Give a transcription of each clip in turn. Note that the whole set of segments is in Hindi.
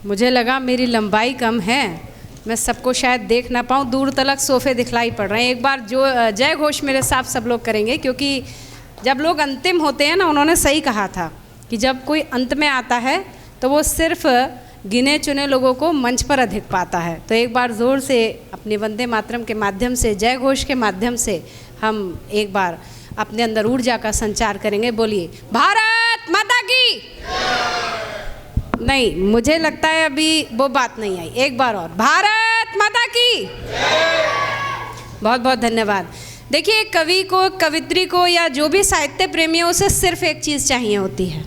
मुझे लगा मेरी लंबाई कम है, मैं सबको शायद देख ना पाऊँ, दूर तलक सोफ़े दिखलाई पड़ रहे हैं। एक बार जो जय घोष मेरे साथ सब लोग करेंगे, क्योंकि जब लोग अंतिम होते हैं ना, उन्होंने सही कहा था कि जब कोई अंत में आता है तो वो सिर्फ गिने चुने लोगों को मंच पर अधिक पाता है। तो एक बार ज़ोर से अपने वंदे मातरम के माध्यम से, जय घोष के माध्यम से हम एक बार अपने अंदर ऊर्जा का संचार करेंगे। बोलिए भारत माता की। नहीं, मुझे लगता है अभी वो बात नहीं आई। एक बार और, भारत माता की। बहुत बहुत धन्यवाद। देखिए, कवि को, कवित्री को या जो भी साहित्य प्रेमियों से सिर्फ एक चीज़ चाहिए होती है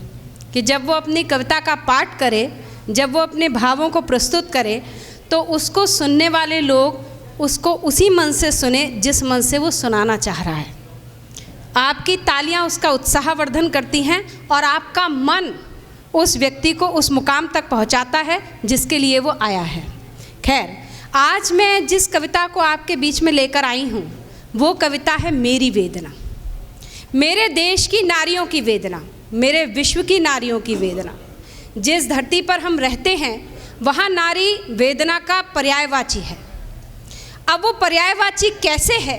कि जब वो अपनी कविता का पाठ करे, जब वो अपने भावों को प्रस्तुत करे, तो उसको सुनने वाले लोग उसको उसी मन से सुने जिस मन से वो सुनाना चाह रहा है। आपकी तालियां उसका उत्साहवर्धन करती हैं और आपका मन उस व्यक्ति को उस मुकाम तक पहुंचाता है जिसके लिए वो आया है। खैर, आज मैं जिस कविता को आपके बीच में लेकर आई हूँ वो कविता है मेरी वेदना। मेरे देश की नारियों की वेदना, मेरे विश्व की नारियों की वेदना। जिस धरती पर हम रहते हैं वहाँ नारी वेदना का पर्यायवाची है। अब वो पर्यायवाची कैसे है,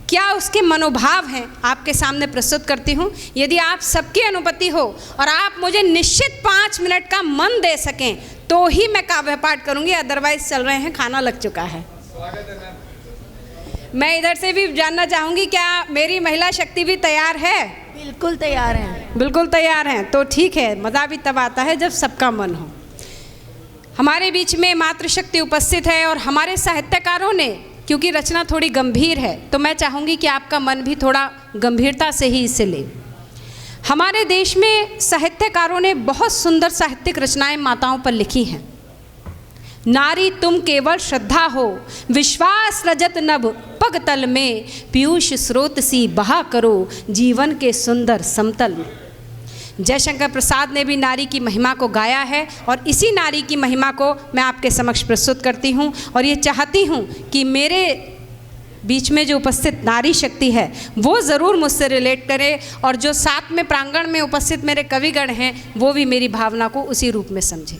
क्या उसके मनोभाव हैं, आपके सामने प्रस्तुत करती हूँ। यदि आप सबकी अनुमति हो और आप मुझे निश्चित 5 मिनट का मन दे सकें तो ही मैं काव्य पाठ करूँगी, अदरवाइज चल रहे हैं, खाना लग चुका है। मैं इधर से भी जानना चाहूँगी, क्या मेरी महिला शक्ति भी तैयार है? बिल्कुल तैयार हैं। बिल्कुल तैयार हैं, तो ठीक है। मज़ा भी तब आता है जब सबका मन हो। हमारे बीच में मातृशक्ति उपस्थित है और हमारे साहित्यकारों ने, क्योंकि रचना थोड़ी गंभीर है तो मैं चाहूँगी कि आपका मन भी थोड़ा गंभीरता से ही इसे ले। हमारे देश में साहित्यकारों ने बहुत सुंदर साहित्यिक रचनाएं माताओं पर लिखी हैं। नारी तुम केवल श्रद्धा हो, विश्वास रजत नभ पगतल में, पीयूष स्रोत सी बहा करो जीवन के सुंदर समतल में। जयशंकर प्रसाद ने भी नारी की महिमा को गाया है और इसी नारी की महिमा को मैं आपके समक्ष प्रस्तुत करती हूँ और ये चाहती हूँ कि मेरे बीच में जो उपस्थित नारी शक्ति है वो ज़रूर मुझसे रिलेट करे और जो साथ में प्रांगण में उपस्थित मेरे कविगण हैं वो भी मेरी भावना को उसी रूप में समझे।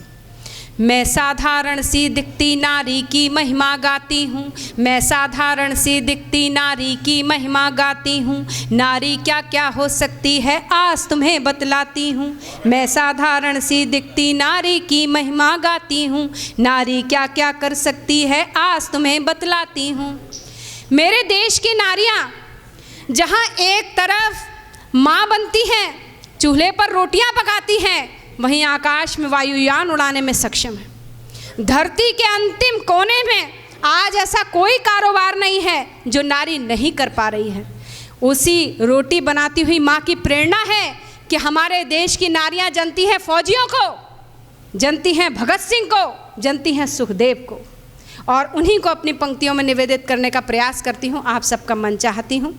मैं साधारण सी दिखती नारी की महिमा गाती हूँ, मैं साधारण सी दिखती नारी की महिमा गाती हूँ, नारी क्या क्या हो सकती है आज तुम्हें बतलाती हूँ। मैं साधारण सी दिखती नारी की महिमा गाती हूँ, नारी क्या क्या कर सकती है आज तुम्हें बतलाती हूँ। मेरे देश की नारियाँ जहाँ एक तरफ माँ बनती हैं, चूल्हे पर रोटियाँ पकाती हैं, वहीं आकाश में वायुयान उड़ाने में सक्षम है। धरती के अंतिम कोने में आज ऐसा कोई कारोबार नहीं है जो नारी नहीं कर पा रही है। उसी रोटी बनाती हुई माँ की प्रेरणा है कि हमारे देश की नारियां जनती हैं फौजियों को, जनती हैं भगत सिंह को, जनती हैं सुखदेव को, और उन्हीं को अपनी पंक्तियों में निवेदित करने का प्रयास करती हूँ। आप सबका मन चाहती हूँ।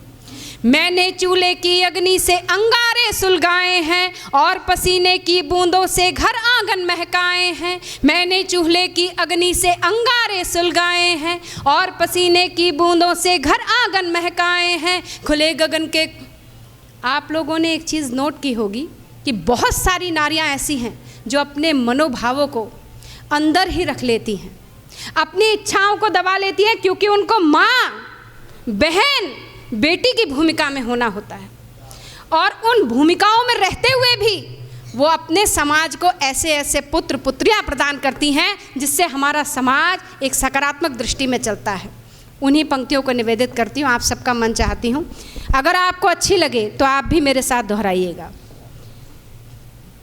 मैंने चूल्हे की अग्नि से अंगारे सुलगाए हैं और पसीने की बूंदों से घर आंगन महकाए हैं। मैंने चूल्हे की अग्नि से अंगारे सुलगाए हैं और पसीने की बूंदों से घर आंगन महकाए हैं। खुले गगन के, आप लोगों ने एक चीज़ नोट की होगी कि बहुत सारी नारियां ऐसी हैं जो अपने मनोभावों को अंदर ही रख लेती हैं, अपनी इच्छाओं को दबा लेती हैं, क्योंकि उनको माँ, बहन, बेटी की भूमिका में होना होता है और उन भूमिकाओं में रहते हुए भी वो अपने समाज को ऐसे ऐसे पुत्र पुत्रियां प्रदान करती हैं जिससे हमारा समाज एक सकारात्मक दृष्टि में चलता है। उन्हीं पंक्तियों को निवेदित करती हूँ, आप सबका मन चाहती हूँ। अगर आपको अच्छी लगे तो आप भी मेरे साथ दोहराइएगा।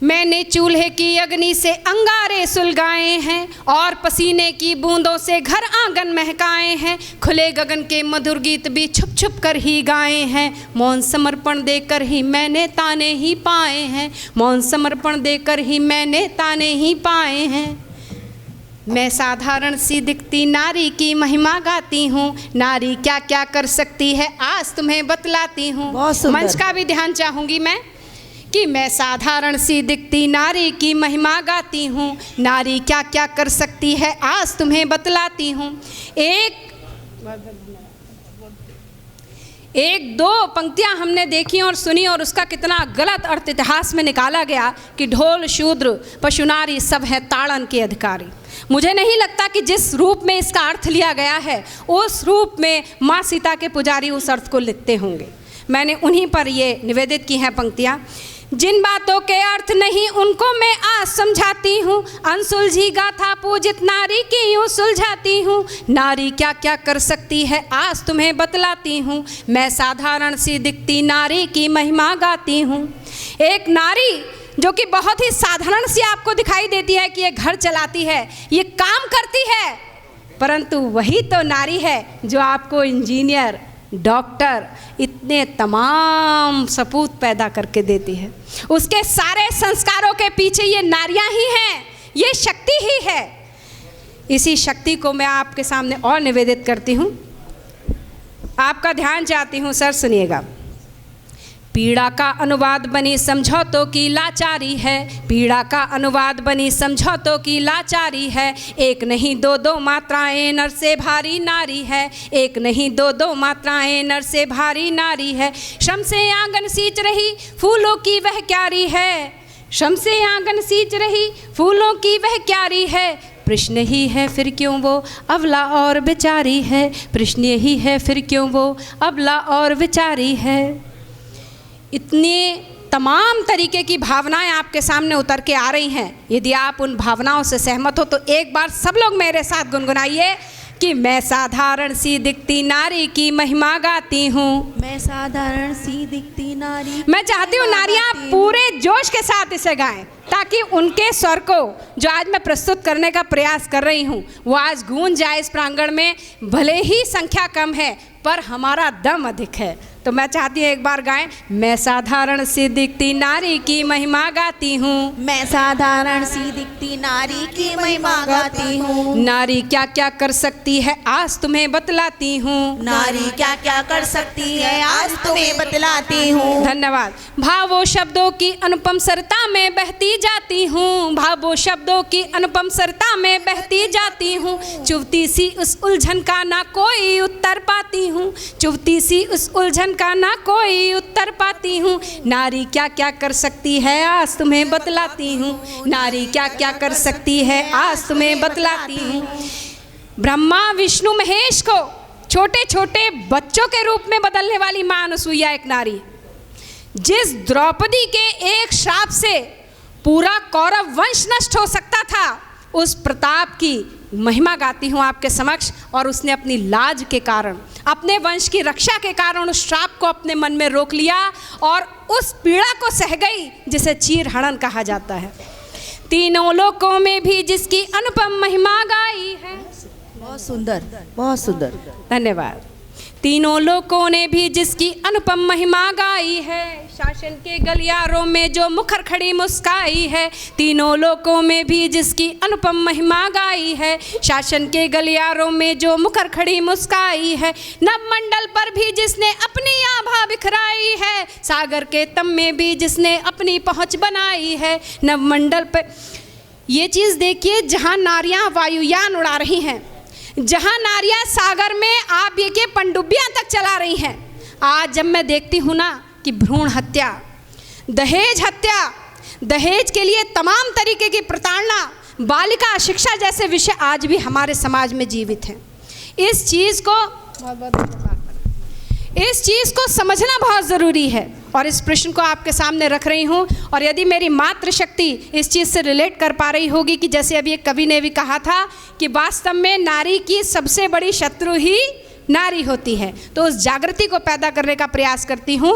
मैंने चूल्हे की अग्नि से अंगारे सुलगाए हैं और पसीने की बूंदों से घर आंगन महकाए हैं। खुले गगन के मधुर गीत भी छुप छुप कर ही गाए हैं। मौन समर्पण देकर ही मैंने ताने ही पाए हैं, मौन समर्पण देकर ही मैंने ताने ही पाए हैं। मैं साधारण सी दिखती नारी की महिमा गाती हूँ, नारी क्या क्या कर सकती है आज तुम्हें बतलाती हूँ। मंच का भी ध्यान चाहूँगी मैं कि मैं साधारण सी दिखती नारी की महिमा गाती हूँ, नारी क्या क्या कर सकती है आज तुम्हें बतलाती हूँ। एक दो पंक्तियां हमने देखी और सुनी और उसका कितना गलत अर्थ इतिहास में निकाला गया कि ढोल शूद्र पशु नारी सब हैं ताड़न के अधिकारी। मुझे नहीं लगता कि जिस रूप में इसका अर्थ लिया गया है उस रूप में माँ सीता के पुजारी उस अर्थ को लिखते होंगे। मैंने उन्हीं पर ये निवेदित की हैं पंक्तियाँ। जिन बातों के अर्थ नहीं उनको मैं आज समझाती हूँ, अनसुलझी गाथा पूजित नारी की यूँ सुलझाती हूँ। नारी क्या क्या कर सकती है आज तुम्हें बतलाती हूँ, मैं साधारण सी दिखती नारी की महिमा गाती हूँ। एक नारी जो कि बहुत ही साधारण सी आपको दिखाई देती है कि ये घर चलाती है, ये काम करती है, परंतु वही तो नारी है जो आपको इंजीनियर, डॉक्टर, इतने तमाम सपूत पैदा करके देती है। उसके सारे संस्कारों के पीछे ये नारियां ही हैं, ये शक्ति ही है। इसी शक्ति को मैं आपके सामने और निवेदित करती हूँ। आपका ध्यान चाहती हूँ सर, सुनिएगा। पीड़ा का अनुवाद बनी समझौतों की लाचारी है, पीड़ा का अनुवाद बनी समझौतों की लाचारी है। एक नहीं दो दो मात्राएं नर से भारी नारी है, एक नहीं दो दो मात्राएं नर से भारी नारी है। श्रम से आंगन सींच रही फूलों की वह क्यारी है, श्रम से आंगन सींच रही फूलों की वह क्यारी है। प्रश्न ही है फिर क्यों वो अबला और बेचारी है, प्रश्न ही है फिर क्यों वो अबला और बेचारी है। इतनी तमाम तरीके की भावनाएं आपके सामने उतर के आ रही हैं। यदि आप उन भावनाओं से सहमत हो तो एक बार सब लोग मेरे साथ गुनगुनाइए कि मैं साधारण सी दिखती नारी की महिमा गाती हूँ, मैं साधारण सी दिखती नारी। मैं चाहती हूँ नारियाँ पूरे जोश के साथ इसे गाएं ताकि उनके स्वर को जो आज मैं प्रस्तुत करने का प्रयास कर रही हूँ वो आज गूंज जाए इस प्रांगण में। भले ही संख्या कम है पर हमारा दम अधिक है। तो मैं चाहती हूँ एक बार गाएं, मैं साधारण सी दिखती नारी की महिमा गाती हूँ, मैं साधारण सी दिखती नारी की महिमा गाती हूँ। नारी क्या क्या कर सकती है आज तुम्हें बतलाती हूँ, नारी क्या क्या कर सकती है आज तुम्हें बतलाती हूँ। धन्यवाद। भावों शब्दों की अनुपम सरता में बहती जाती हूँ, भावों शब्दों की अनुपम सरता में बहती जाती हूँ। चुभती सी उस उलझन का ना कोई उत्तर पाती हूँ, चुभती सी उस उलझन का ना कोई उत्तर पाती हूँ। नारी क्या क्या कर सकती है आज तुम्हें बतलाती हूँ, नारी क्या क्या कर सकती है आज तुम्हें बतलाती हूँ। ब्रह्मा विष्णु महेश को छोटे छोटे बच्चों के रूप में बदलने वाली मां अनुसुईया एक नारी, जिस द्रौपदी के एक श्राप से पूरा कौरव वंश नष्ट हो सकता था, उस प्रताप की महिमा गाती हूँ आपके समक्ष। और उसने अपनी लाज के कारण, अपने वंश की रक्षा के कारण उस श्राप को अपने मन में रोक लिया और उस पीड़ा को सह गई जिसे चीर हरण कहा जाता है। तीनों लोकों में भी जिसकी अनुपम महिमा गाई है। बहुत सुंदर, बहुत सुंदर, धन्यवाद। तीनों लोकों ने भी जिसकी अनुपम महिमा गाई है, शासन के गलियारों में जो मुखर खड़ी मुस्काई है। तीनों लोकों में भी जिसकी अनुपम महिमा गाई है, शासन के गलियारों में जो मुखर खड़ी मुस्काई है। नवमंडल पर भी जिसने अपनी आभा बिखराई है, सागर के तम में भी जिसने अपनी पहुँच बनाई है। नवमंडल पर ये चीज़ देखिए, जहाँ नारियाँ वायुयान उड़ा रही हैं, जहाँ नारियाँ सागर में आप ये के पनडुब्बियाँ तक चला रही हैं। आज जब मैं देखती हूँ ना कि भ्रूण हत्या, दहेज हत्या, दहेज के लिए तमाम तरीके की प्रताड़ना, बालिका शिक्षा जैसे विषय आज भी हमारे समाज में जीवित हैं। इस चीज़ को समझना बहुत ज़रूरी है और इस प्रश्न को आपके सामने रख रही हूँ। और यदि मेरी मातृशक्ति इस चीज़ से रिलेट कर पा रही होगी कि जैसे अभी एक कवि ने भी कहा था कि वास्तव में नारी की सबसे बड़ी शत्रु ही नारी होती है, तो उस जागृति को पैदा करने का प्रयास करती हूँ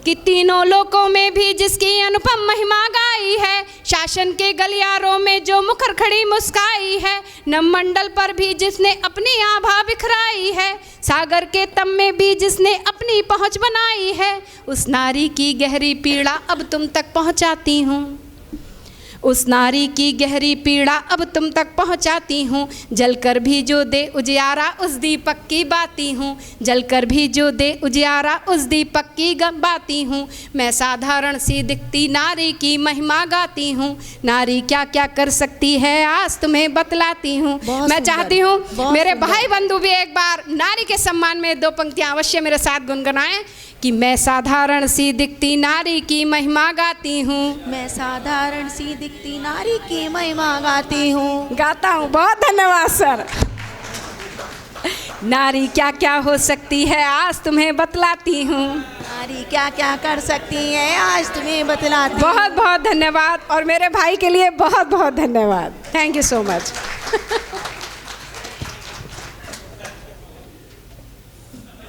कि तीनों लोकों में भी जिसकी अनुपम महिमा गाई है, शासन के गलियारों में जो मुखर खड़ी मुस्काई है। नवमंडल पर भी जिसने अपनी आभा बिखराई है, सागर के तम में भी जिसने अपनी पहुँच बनाई है। उस नारी की गहरी पीड़ा अब तुम तक पहुँचाती हूँ, उस नारी की गहरी पीड़ा अब तुम तक पहुंचाती हूँ, जलकर भी जो दे उजियारा उस दीपक की बाती हूँ, जलकर भी जो दे उजियारा उस दीपक की बाती हूँ। मैं साधारण सी दिखती नारी की महिमा गाती हूँ, नारी क्या क्या कर सकती है आज तुम्हें बतलाती हूँ। मैं चाहती हूँ मेरे भाई बंधु भी एक बार नारी के सम्मान में 2 पंक्तियाँ अवश्य मेरे साथ गुनगुनाएं कि मैं साधारण सी दिखती नारी की महिमा गाती हूँ। मैं साधारण सी दिखती नारी की महिमा गाती हूँ। गाता हूँ। बहुत धन्यवाद सर। नारी क्या क्या हो सकती है आज तुम्हें बतलाती हूँ, नारी क्या क्या कर सकती है आज तुम्हें बतलाती हूँ। बहुत बहुत धन्यवाद और मेरे भाई के लिए बहुत बहुत धन्यवाद। Thank you so much.